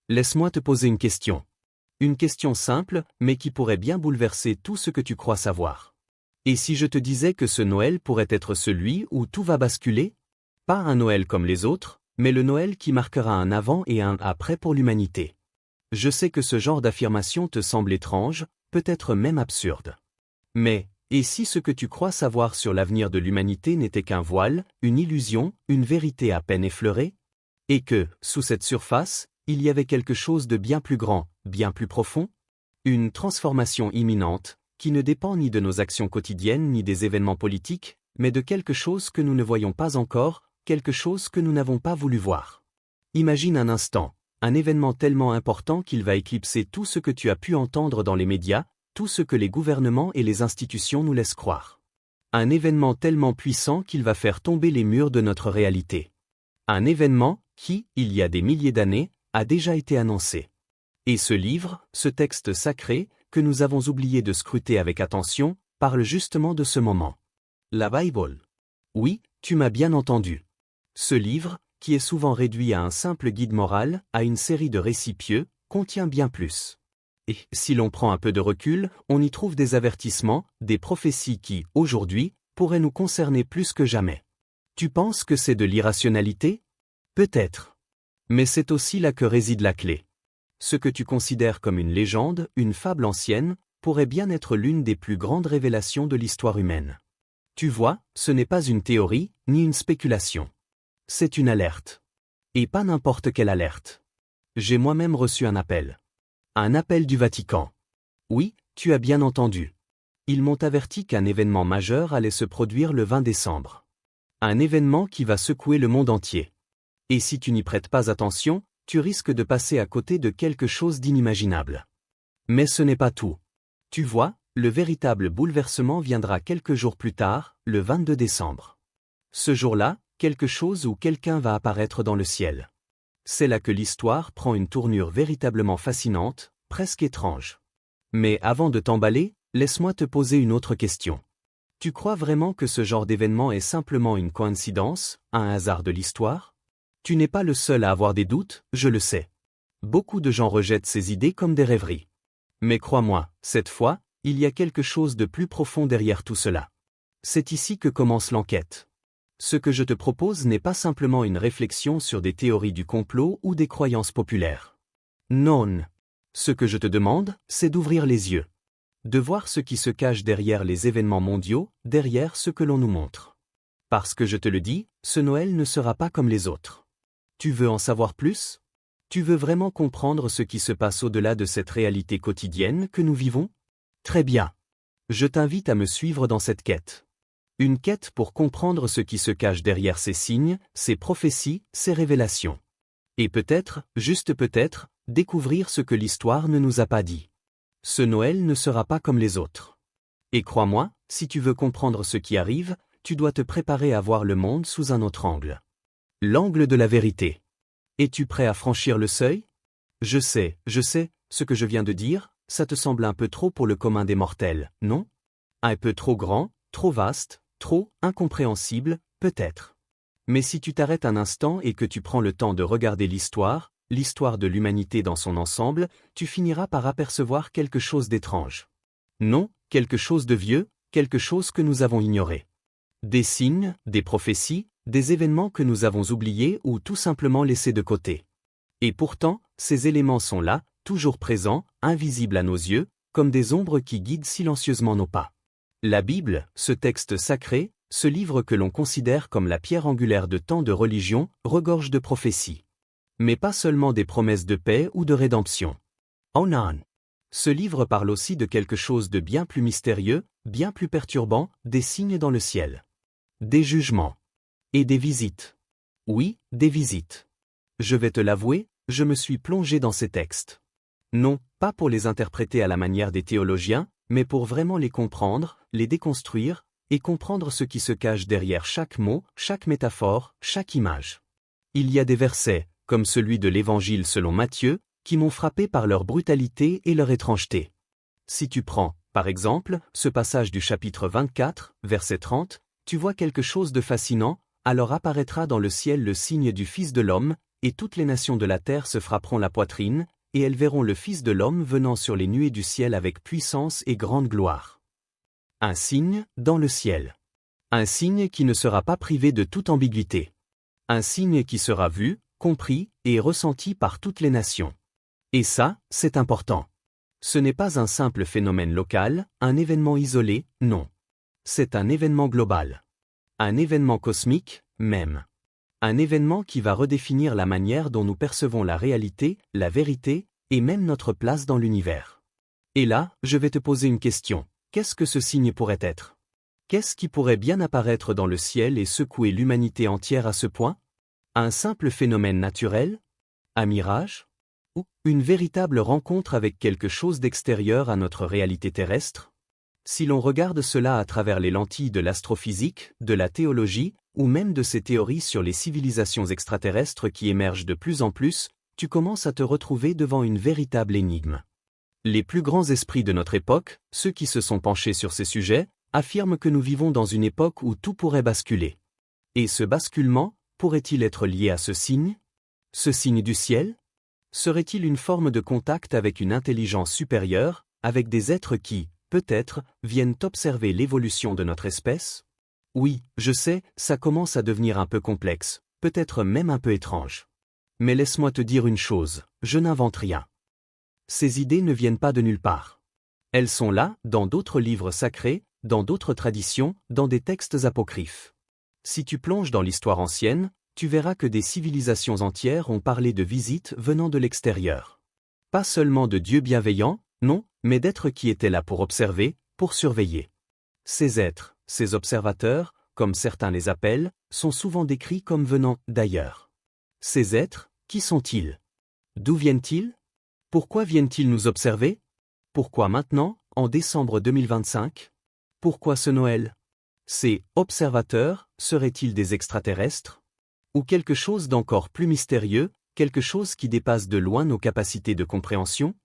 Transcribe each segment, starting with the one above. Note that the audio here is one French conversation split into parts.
Laisse-moi te poser une question. Une question simple, mais qui pourrait bien bouleverser tout ce que tu crois savoir. Et si je te disais que ce Noël pourrait être celui où tout va basculer? Pas un Noël comme les autres, mais le Noël qui marquera un avant et un après pour l'humanité. Je sais que ce genre d'affirmation te semble étrange, peut-être même absurde. Mais, et si ce que tu crois savoir sur l'avenir de l'humanité n'était qu'un voile, une illusion, une vérité à peine effleurée? Et que, sous cette surface, il y avait quelque chose de bien plus grand, bien plus profond? Une transformation imminente, qui ne dépend ni de nos actions quotidiennes ni des événements politiques, mais de quelque chose que nous ne voyons pas encore, quelque chose que nous n'avons pas voulu voir. Imagine un instant, un événement tellement important qu'il va éclipser tout ce que tu as pu entendre dans les médias, tout ce que les gouvernements et les institutions nous laissent croire. Un événement tellement puissant qu'il va faire tomber les murs de notre réalité. Un événement qui, il y a des milliers d'années, a déjà été annoncé. Et ce livre, ce texte sacré, que nous avons oublié de scruter avec attention, parle justement de ce moment. La Bible. Oui, tu m'as bien entendu. Ce livre, qui est souvent réduit à un simple guide moral, à une série de récits pieux, contient bien plus. Et, si l'on prend un peu de recul, on y trouve des avertissements, des prophéties qui, aujourd'hui, pourraient nous concerner plus que jamais. Tu penses que c'est de l'irrationalité? Peut-être. Mais c'est aussi là que réside la clé. Ce que tu considères comme une légende, une fable ancienne, pourrait bien être l'une des plus grandes révélations de l'histoire humaine. Tu vois, ce n'est pas une théorie, ni une spéculation. C'est une alerte. Et pas n'importe quelle alerte. J'ai moi-même reçu un appel. Un appel du Vatican. Oui, tu as bien entendu. Ils m'ont averti qu'un événement majeur allait se produire le 20 décembre. Un événement qui va secouer le monde entier. Et si tu n'y prêtes pas attention, tu risques de passer à côté de quelque chose d'inimaginable. Mais ce n'est pas tout. Tu vois, le véritable bouleversement viendra quelques jours plus tard, le 22 décembre. Ce jour-là, quelque chose ou quelqu'un va apparaître dans le ciel. C'est là que l'histoire prend une tournure véritablement fascinante, presque étrange. Mais avant de t'emballer, laisse-moi te poser une autre question. Tu crois vraiment que ce genre d'événement est simplement une coïncidence, un hasard de l'histoire? Tu n'es pas le seul à avoir des doutes, je le sais. Beaucoup de gens rejettent ces idées comme des rêveries. Mais crois-moi, cette fois, il y a quelque chose de plus profond derrière tout cela. C'est ici que commence l'enquête. Ce que je te propose n'est pas simplement une réflexion sur des théories du complot ou des croyances populaires. Non. Ce que je te demande, c'est d'ouvrir les yeux. De voir ce qui se cache derrière les événements mondiaux, derrière ce que l'on nous montre. Parce que je te le dis, ce Noël ne sera pas comme les autres. Tu veux en savoir plus? Tu veux vraiment comprendre ce qui se passe au-delà de cette réalité quotidienne que nous vivons? Très bien. Je t'invite à me suivre dans cette quête. Une quête pour comprendre ce qui se cache derrière ces signes, ces prophéties, ces révélations. Et peut-être, juste peut-être, découvrir ce que l'histoire ne nous a pas dit. Ce Noël ne sera pas comme les autres. Et crois-moi, si tu veux comprendre ce qui arrive, tu dois te préparer à voir le monde sous un autre angle. L'angle de la vérité. Es-tu prêt à franchir le seuil? Je sais, ce que je viens de dire, ça te semble un peu trop pour le commun des mortels, non? Un peu trop grand, trop vaste, trop incompréhensible, peut-être. Mais si tu t'arrêtes un instant et que tu prends le temps de regarder l'histoire de l'humanité dans son ensemble, tu finiras par apercevoir quelque chose d'étrange. Non, quelque chose de vieux, quelque chose que nous avons ignoré. Des signes, des prophéties, des événements que nous avons oubliés ou tout simplement laissés de côté. Et pourtant, ces éléments sont là, toujours présents, invisibles à nos yeux, comme des ombres qui guident silencieusement nos pas. La Bible, ce texte sacré, ce livre que l'on considère comme la pierre angulaire de tant de religions, regorge de prophéties. Mais pas seulement des promesses de paix ou de rédemption. Oh non! Ce livre parle aussi de quelque chose de bien plus mystérieux, bien plus perturbant, des signes dans le ciel. Des jugements. Et des visites. Oui, des visites. Je vais te l'avouer, je me suis plongé dans ces textes. Non, pas pour les interpréter à la manière des théologiens, mais pour vraiment les comprendre, les déconstruire, et comprendre ce qui se cache derrière chaque mot, chaque métaphore, chaque image. Il y a des versets, comme celui de l'Évangile selon Matthieu, qui m'ont frappé par leur brutalité et leur étrangeté. Si tu prends, par exemple, ce passage du chapitre 24, verset 30, tu vois quelque chose de fascinant, alors apparaîtra dans le ciel le signe du Fils de l'homme, et toutes les nations de la terre se frapperont la poitrine, et elles verront le Fils de l'homme venant sur les nuées du ciel avec puissance et grande gloire. Un signe dans le ciel. Un signe qui ne sera pas privé de toute ambiguïté. Un signe qui sera vu, compris et ressenti par toutes les nations. Et ça, c'est important. Ce n'est pas un simple phénomène local, un événement isolé, non. C'est un événement global. Un événement cosmique, même. Un événement qui va redéfinir la manière dont nous percevons la réalité, la vérité, et même notre place dans l'univers. Et là, je vais te poser une question. Qu'est-ce que ce signe pourrait être? Qu'est-ce qui pourrait bien apparaître dans le ciel et secouer l'humanité entière à ce point? Un simple phénomène naturel? Un mirage? Ou une véritable rencontre avec quelque chose d'extérieur à notre réalité terrestre? Si l'on regarde cela à travers les lentilles de l'astrophysique, de la théologie, ou même de ces théories sur les civilisations extraterrestres qui émergent de plus en plus, tu commences à te retrouver devant une véritable énigme. Les plus grands esprits de notre époque, ceux qui se sont penchés sur ces sujets, affirment que nous vivons dans une époque où tout pourrait basculer. Et ce basculement, pourrait-il être lié à ce signe? Ce signe du ciel? Serait-il une forme de contact avec une intelligence supérieure, avec des êtres qui, peut-être, viennent observer l'évolution de notre espèce? Oui, je sais, ça commence à devenir un peu complexe, peut-être même un peu étrange. Mais laisse-moi te dire une chose, je n'invente rien. Ces idées ne viennent pas de nulle part. Elles sont là, dans d'autres livres sacrés, dans d'autres traditions, dans des textes apocryphes. Si tu plonges dans l'histoire ancienne, tu verras que des civilisations entières ont parlé de visites venant de l'extérieur. Pas seulement de dieux bienveillants, non, mais d'êtres qui étaient là pour observer, pour surveiller. Ces êtres, ces observateurs, comme certains les appellent, sont souvent décrits comme venant d'ailleurs. Ces êtres, qui sont-ils? D'où viennent-ils? Pourquoi viennent-ils nous observer? Pourquoi maintenant, en décembre 2025? Pourquoi ce Noël? Ces observateurs seraient-ils des extraterrestres? Ou quelque chose d'encore plus mystérieux, quelque chose qui dépasse de loin nos capacités de compréhension?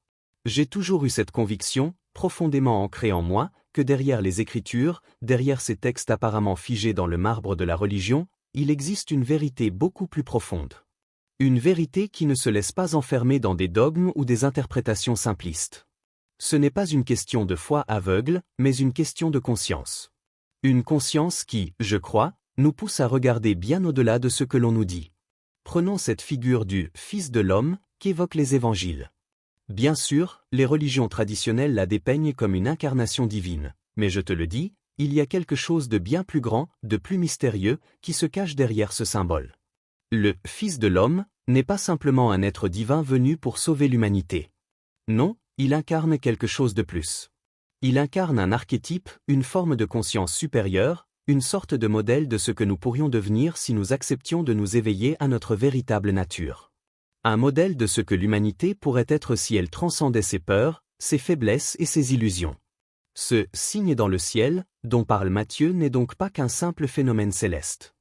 J'ai toujours eu cette conviction, profondément ancrée en moi, que derrière les Écritures, derrière ces textes apparemment figés dans le marbre de la religion, il existe une vérité beaucoup plus profonde. Une vérité qui ne se laisse pas enfermer dans des dogmes ou des interprétations simplistes. Ce n'est pas une question de foi aveugle, mais une question de conscience. Une conscience qui, je crois, nous pousse à regarder bien au-delà de ce que l'on nous dit. Prenons cette figure du « Fils de l'homme » qu'évoquent les évangiles. Bien sûr, les religions traditionnelles la dépeignent comme une incarnation divine, mais je te le dis, il y a quelque chose de bien plus grand, de plus mystérieux, qui se cache derrière ce symbole. Le « Fils de l'homme » n'est pas simplement un être divin venu pour sauver l'humanité. Non, il incarne quelque chose de plus. Il incarne un archétype, une forme de conscience supérieure, une sorte de modèle de ce que nous pourrions devenir si nous acceptions de nous éveiller à notre véritable nature. Un modèle de ce que l'humanité pourrait être si elle transcendait ses peurs, ses faiblesses et ses illusions. Ce « signe dans le ciel » dont parle Matthieu n'est donc pas qu'un simple phénomène céleste.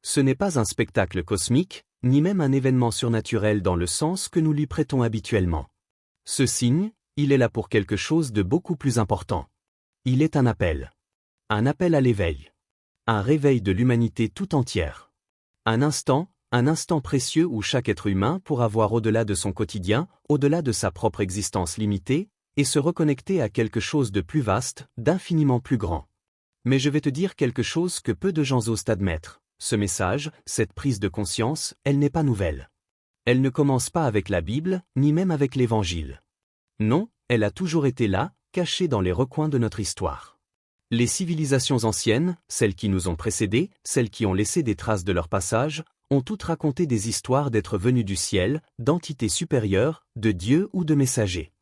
Ce n'est pas un spectacle cosmique, ni même un événement surnaturel dans le sens que nous lui prêtons habituellement. Ce signe, il est là pour quelque chose de beaucoup plus important. Il est un appel. Un appel à l'éveil. Un réveil de l'humanité tout entière. Un instant précieux où chaque être humain pourra voir au-delà de son quotidien, au-delà de sa propre existence limitée, et se reconnecter à quelque chose de plus vaste, d'infiniment plus grand. Mais je vais te dire quelque chose que peu de gens osent admettre. Ce message, cette prise de conscience, elle n'est pas nouvelle. Elle ne commence pas avec la Bible, ni même avec l'Évangile. Non, elle a toujours été là, cachée dans les recoins de notre histoire. Les civilisations anciennes, celles qui nous ont précédés, celles qui ont laissé des traces de leur passage, ont toutes raconté des histoires d'êtres venus du ciel, d'entités supérieures, de dieux ou de messagers.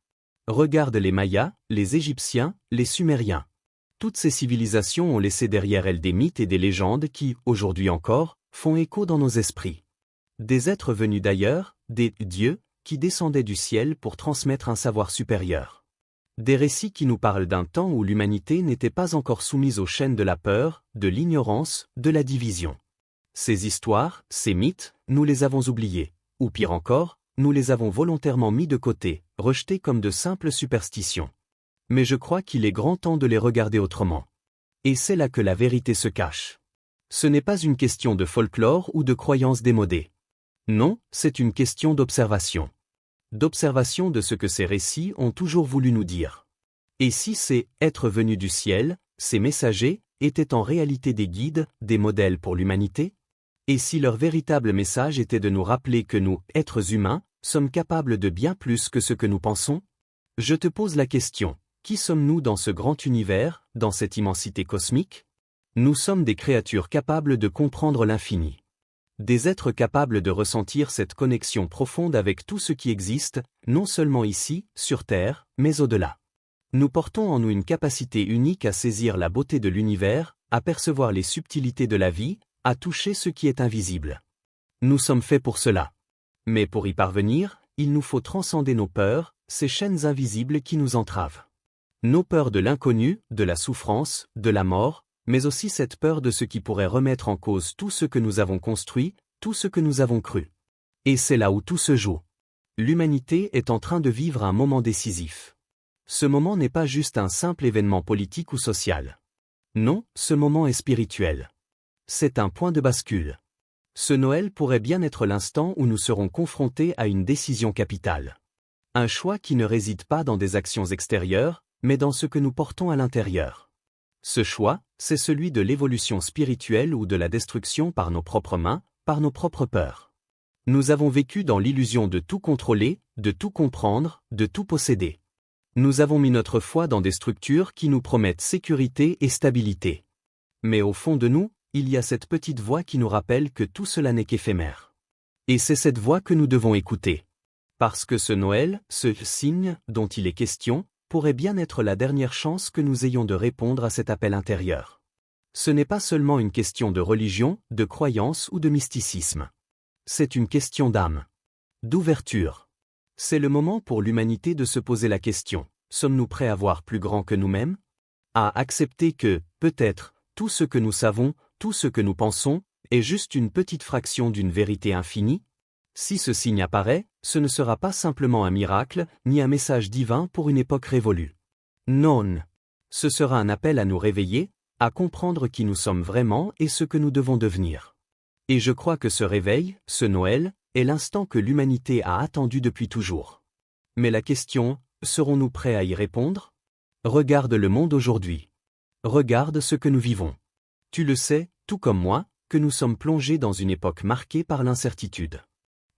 Regarde les Mayas, les Égyptiens, les Sumériens. Toutes ces civilisations ont laissé derrière elles des mythes et des légendes qui, aujourd'hui encore, font écho dans nos esprits. Des êtres venus d'ailleurs, des dieux, qui descendaient du ciel pour transmettre un savoir supérieur. Des récits qui nous parlent d'un temps où l'humanité n'était pas encore soumise aux chaînes de la peur, de l'ignorance, de la division. Ces histoires, ces mythes, nous les avons oubliés, ou pire encore, nous les avons volontairement mis de côté, rejetés comme de simples superstitions. Mais je crois qu'il est grand temps de les regarder autrement. Et c'est là que la vérité se cache. Ce n'est pas une question de folklore ou de croyances démodées. Non, c'est une question d'observation. D'observation de ce que ces récits ont toujours voulu nous dire. Et si ces « êtres venus du ciel », ces messagers, étaient en réalité des guides, des modèles pour l'humanité? Et si leur véritable message était de nous rappeler que nous, êtres humains, sommes capables de bien plus que ce que nous pensons? Je te pose la question, qui sommes-nous dans ce grand univers, dans cette immensité cosmique? Nous sommes des créatures capables de comprendre l'infini. Des êtres capables de ressentir cette connexion profonde avec tout ce qui existe, non seulement ici, sur Terre, mais au-delà. Nous portons en nous une capacité unique à saisir la beauté de l'univers, à percevoir les subtilités de la vie, à toucher ce qui est invisible. Nous sommes faits pour cela. Mais pour y parvenir, il nous faut transcender nos peurs, ces chaînes invisibles qui nous entravent. Nos peurs de l'inconnu, de la souffrance, de la mort, mais aussi cette peur de ce qui pourrait remettre en cause tout ce que nous avons construit, tout ce que nous avons cru. Et c'est là où tout se joue. L'humanité est en train de vivre un moment décisif. Ce moment n'est pas juste un simple événement politique ou social. Non, ce moment est spirituel. C'est un point de bascule. Ce Noël pourrait bien être l'instant où nous serons confrontés à une décision capitale. Un choix qui ne réside pas dans des actions extérieures, mais dans ce que nous portons à l'intérieur. Ce choix, c'est celui de l'évolution spirituelle ou de la destruction par nos propres mains, par nos propres peurs. Nous avons vécu dans l'illusion de tout contrôler, de tout comprendre, de tout posséder. Nous avons mis notre foi dans des structures qui nous promettent sécurité et stabilité. Mais au fond de nous, il y a cette petite voix qui nous rappelle que tout cela n'est qu'éphémère. Et c'est cette voix que nous devons écouter. Parce que ce Noël, ce signe dont il est question, pourrait bien être la dernière chance que nous ayons de répondre à cet appel intérieur. Ce n'est pas seulement une question de religion, de croyance ou de mysticisme. C'est une question d'âme. D'ouverture. C'est le moment pour l'humanité de se poser la question, sommes-nous prêts à voir plus grand que nous-mêmes? À accepter que, peut-être, tout ce que nous savons, tout ce que nous pensons, est juste une petite fraction d'une vérité infinie? Si ce signe apparaît, ce ne sera pas simplement un miracle, ni un message divin pour une époque révolue. Non. Ce sera un appel à nous réveiller, à comprendre qui nous sommes vraiment et ce que nous devons devenir. Et je crois que ce réveil, ce Noël, est l'instant que l'humanité a attendu depuis toujours. Mais la question, serons-nous prêts à y répondre? Regarde le monde aujourd'hui. Regarde ce que nous vivons. Tu le sais, tout comme moi, que nous sommes plongés dans une époque marquée par l'incertitude.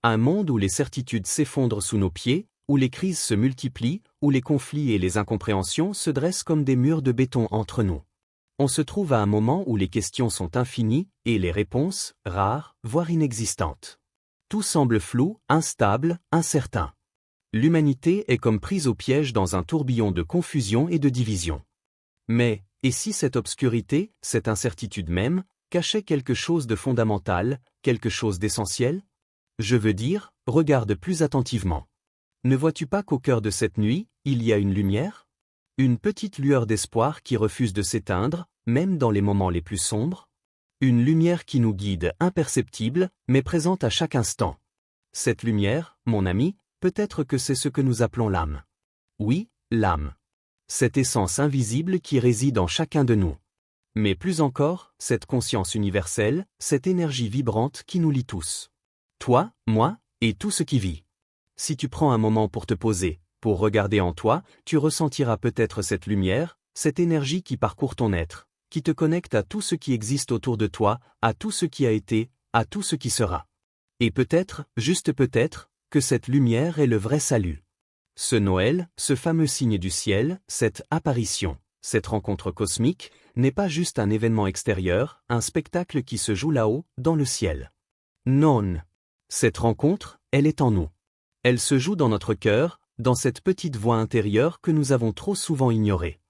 Un monde où les certitudes s'effondrent sous nos pieds, où les crises se multiplient, où les conflits et les incompréhensions se dressent comme des murs de béton entre nous. On se trouve à un moment où les questions sont infinies, et les réponses, rares, voire inexistantes. Tout semble flou, instable, incertain. L'humanité est comme prise au piège dans un tourbillon de confusion et de division. Mais, et si cette obscurité, cette incertitude même, cachait quelque chose de fondamental, quelque chose d'essentiel? Je veux dire, regarde plus attentivement. Ne vois-tu pas qu'au cœur de cette nuit, il y a une lumière? Une petite lueur d'espoir qui refuse de s'éteindre, même dans les moments les plus sombres? Une lumière qui nous guide, imperceptible, mais présente à chaque instant. Cette lumière, mon ami, peut-être que c'est ce que nous appelons l'âme. Oui, l'âme. Cette essence invisible qui réside en chacun de nous. Mais plus encore, cette conscience universelle, cette énergie vibrante qui nous lie tous. Toi, moi, et tout ce qui vit. Si tu prends un moment pour te poser, pour regarder en toi, tu ressentiras peut-être cette lumière, cette énergie qui parcourt ton être, qui te connecte à tout ce qui existe autour de toi, à tout ce qui a été, à tout ce qui sera. Et peut-être, juste peut-être, que cette lumière est le vrai salut. Ce Noël, ce fameux signe du ciel, cette apparition, cette rencontre cosmique, n'est pas juste un événement extérieur, un spectacle qui se joue là-haut, dans le ciel. Non. Cette rencontre, elle est en nous. Elle se joue dans notre cœur, dans cette petite voix intérieure que nous avons trop souvent ignorée.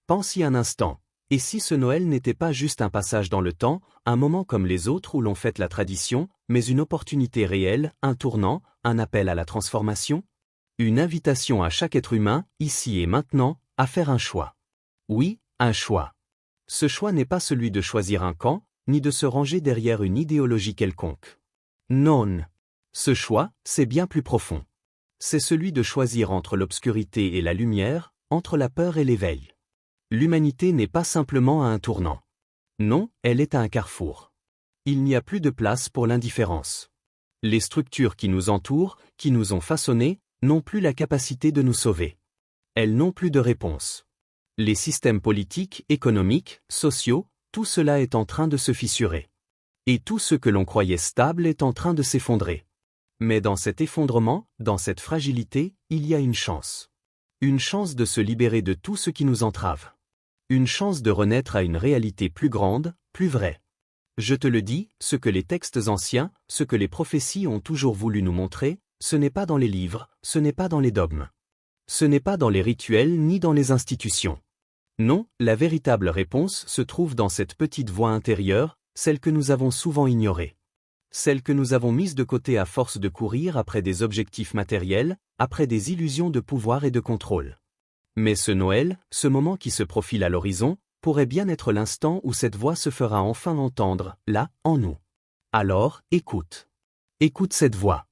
Pense-y un instant. Et si ce Noël n'était pas juste un passage dans le temps, un moment comme les autres où l'on fête la tradition, mais une opportunité réelle, un tournant, un appel à la transformation? Une invitation à chaque être humain, ici et maintenant, à faire un choix. Oui, un choix. Ce choix n'est pas celui de choisir un camp, ni de se ranger derrière une idéologie quelconque. Non. Ce choix, c'est bien plus profond. C'est celui de choisir entre l'obscurité et la lumière, entre la peur et l'éveil. L'humanité n'est pas simplement à un tournant. Non, elle est à un carrefour. Il n'y a plus de place pour l'indifférence. Les structures qui nous entourent, qui nous ont façonnés, n'ont plus la capacité de nous sauver. Elles n'ont plus de réponse. Les systèmes politiques, économiques, sociaux, tout cela est en train de se fissurer. Et tout ce que l'on croyait stable est en train de s'effondrer. Mais dans cet effondrement, dans cette fragilité, il y a une chance. Une chance de se libérer de tout ce qui nous entrave. Une chance de renaître à une réalité plus grande, plus vraie. Je te le dis, ce que les textes anciens, ce que les prophéties ont toujours voulu nous montrer, ce n'est pas dans les livres, ce n'est pas dans les dogmes. Ce n'est pas dans les rituels ni dans les institutions. Non, la véritable réponse se trouve dans cette petite voix intérieure, celle que nous avons souvent ignorée. Celle que nous avons mise de côté à force de courir après des objectifs matériels, après des illusions de pouvoir et de contrôle. Mais ce Noël, ce moment qui se profile à l'horizon, pourrait bien être l'instant où cette voix se fera enfin entendre, là, en nous. Alors, écoute. Écoute cette voix.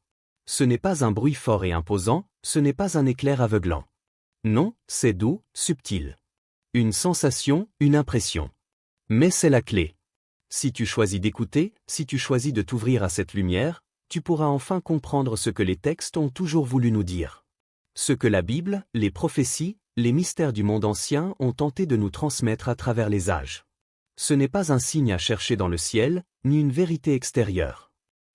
Ce n'est pas un bruit fort et imposant, ce n'est pas un éclair aveuglant. Non, c'est doux, subtil. Une sensation, une impression. Mais c'est la clé. Si tu choisis d'écouter, si tu choisis de t'ouvrir à cette lumière, tu pourras enfin comprendre ce que les textes ont toujours voulu nous dire. Ce que la Bible, les prophéties, les mystères du monde ancien ont tenté de nous transmettre à travers les âges. Ce n'est pas un signe à chercher dans le ciel, ni une vérité extérieure.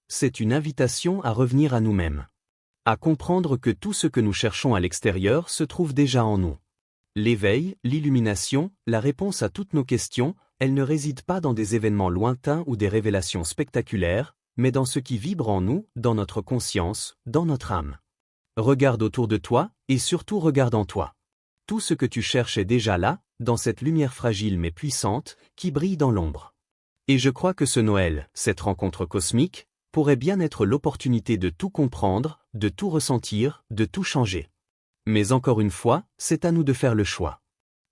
C'est une invitation à revenir à nous-mêmes. À comprendre que tout ce que nous cherchons à l'extérieur se trouve déjà en nous. L'éveil, l'illumination, la réponse à toutes nos questions, elles ne résident pas dans des événements lointains ou des révélations spectaculaires, mais dans ce qui vibre en nous, dans notre conscience, dans notre âme. Regarde autour de toi, et surtout regarde en toi. Tout ce que tu cherches est déjà là, dans cette lumière fragile mais puissante, qui brille dans l'ombre. Et je crois que ce Noël, cette rencontre cosmique, pourrait bien être l'opportunité de tout comprendre, de tout ressentir, de tout changer. Mais encore une fois, c'est à nous de faire le choix.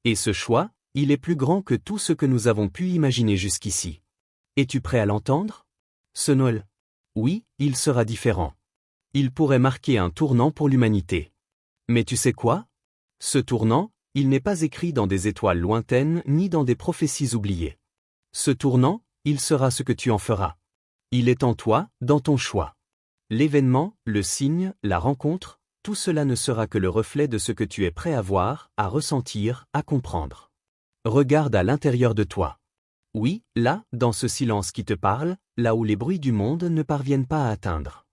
Et ce choix, il est plus grand que tout ce que nous avons pu imaginer jusqu'ici. Es-tu prêt à l'entendre? Ce Noël? Oui, il sera différent. Il pourrait marquer un tournant pour l'humanité. Mais tu sais quoi? Ce tournant, il n'est pas écrit dans des étoiles lointaines ni dans des prophéties oubliées. Ce tournant, il sera ce que tu en feras. Il est en toi, dans ton choix. L'événement, le signe, la rencontre, tout cela ne sera que le reflet de ce que tu es prêt à voir, à ressentir, à comprendre. Regarde à l'intérieur de toi. Oui, là, dans ce silence qui te parle, là où les bruits du monde ne parviennent pas à atteindre.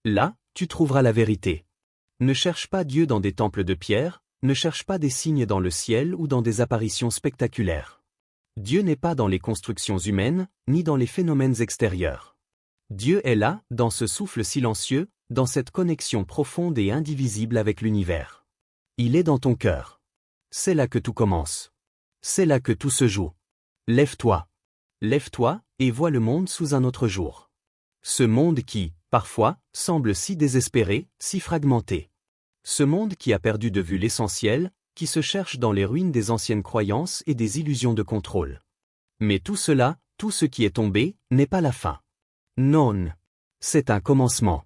Là, tu trouveras la vérité. Ne cherche pas Dieu dans des temples de pierre, ne cherche pas des signes dans le ciel ou dans des apparitions spectaculaires. Dieu n'est pas dans les constructions humaines, ni dans les phénomènes extérieurs. Dieu est là, dans ce souffle silencieux, dans cette connexion profonde et indivisible avec l'univers. Il est dans ton cœur. C'est là que tout commence. C'est là que tout se joue. Lève-toi. Lève-toi, et vois le monde sous un autre jour. Ce monde qui, parfois, semble si désespéré, si fragmenté. Ce monde qui a perdu de vue l'essentiel, qui se cherche dans les ruines des anciennes croyances et des illusions de contrôle. Mais tout cela, tout ce qui est tombé, n'est pas la fin. Non. C'est un commencement.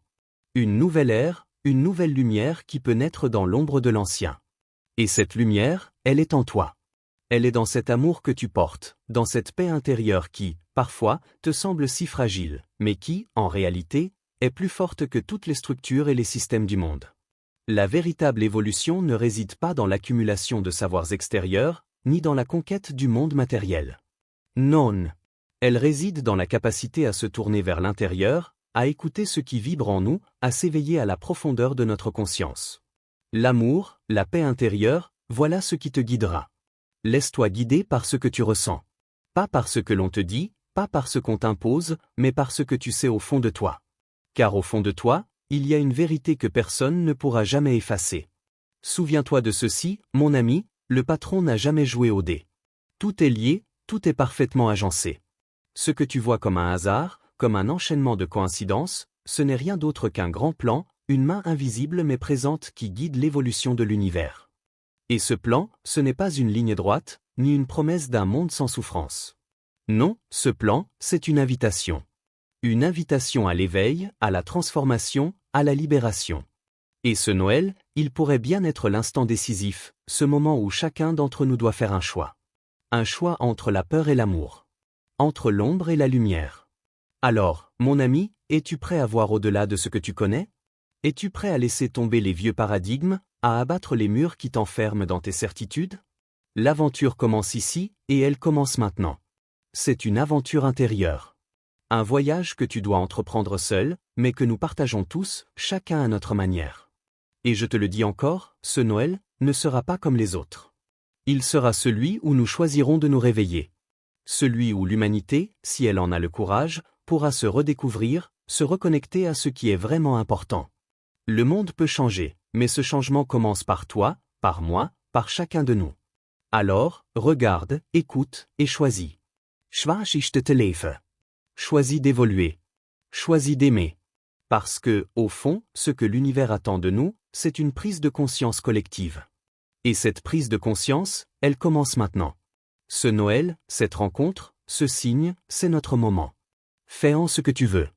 Une nouvelle ère, une nouvelle lumière qui peut naître dans l'ombre de l'ancien. Et cette lumière, elle est en toi. Elle est dans cet amour que tu portes, dans cette paix intérieure qui, parfois, te semble si fragile, mais qui, en réalité, est plus forte que toutes les structures et les systèmes du monde. La véritable évolution ne réside pas dans l'accumulation de savoirs extérieurs, ni dans la conquête du monde matériel. Non. Elle réside dans la capacité à se tourner vers l'intérieur, à écouter ce qui vibre en nous, à s'éveiller à la profondeur de notre conscience. L'amour, la paix intérieure, voilà ce qui te guidera. Laisse-toi guider par ce que tu ressens. Pas par ce que l'on te dit, pas par ce qu'on t'impose, mais par ce que tu sais au fond de toi. Car au fond de toi, il y a une vérité que personne ne pourra jamais effacer. Souviens-toi de ceci, mon ami, le patron n'a jamais joué au dé. Tout est lié, tout est parfaitement agencé. Ce que tu vois comme un hasard, comme un enchaînement de coïncidences, ce n'est rien d'autre qu'un grand plan, une main invisible mais présente qui guide l'évolution de l'univers. Et ce plan, ce n'est pas une ligne droite, ni une promesse d'un monde sans souffrance. Non, ce plan, c'est une invitation. Une invitation à l'éveil, à la transformation, à la libération. Et ce Noël, il pourrait bien être l'instant décisif, ce moment où chacun d'entre nous doit faire un choix. Un choix entre la peur et l'amour. Entre l'ombre et la lumière. Alors, mon ami, Es-tu prêt à voir au-delà de ce que tu connais? Es-tu prêt à laisser tomber les vieux paradigmes, à abattre les murs qui t'enferment dans tes certitudes? L'aventure commence ici, et elle commence maintenant. C'est une aventure intérieure. Un voyage que tu dois entreprendre seul, mais que nous partageons tous, chacun à notre manière. Et je te le dis encore, ce Noël ne sera pas comme les autres. Il sera celui où nous choisirons de nous réveiller. Celui où l'humanité, si elle en a le courage, pourra se redécouvrir, se reconnecter à ce qui est vraiment important. Le monde peut changer, mais ce changement commence par toi, par moi, par chacun de nous. Alors, regarde, écoute, et choisis. Schwachiste te leve. Choisis d'évoluer. Choisis d'aimer. Parce que, au fond, ce que l'univers attend de nous, c'est une prise de conscience collective. Et cette prise de conscience, elle commence maintenant. Ce Noël, cette rencontre, ce signe, c'est notre moment. Fais-en ce que tu veux.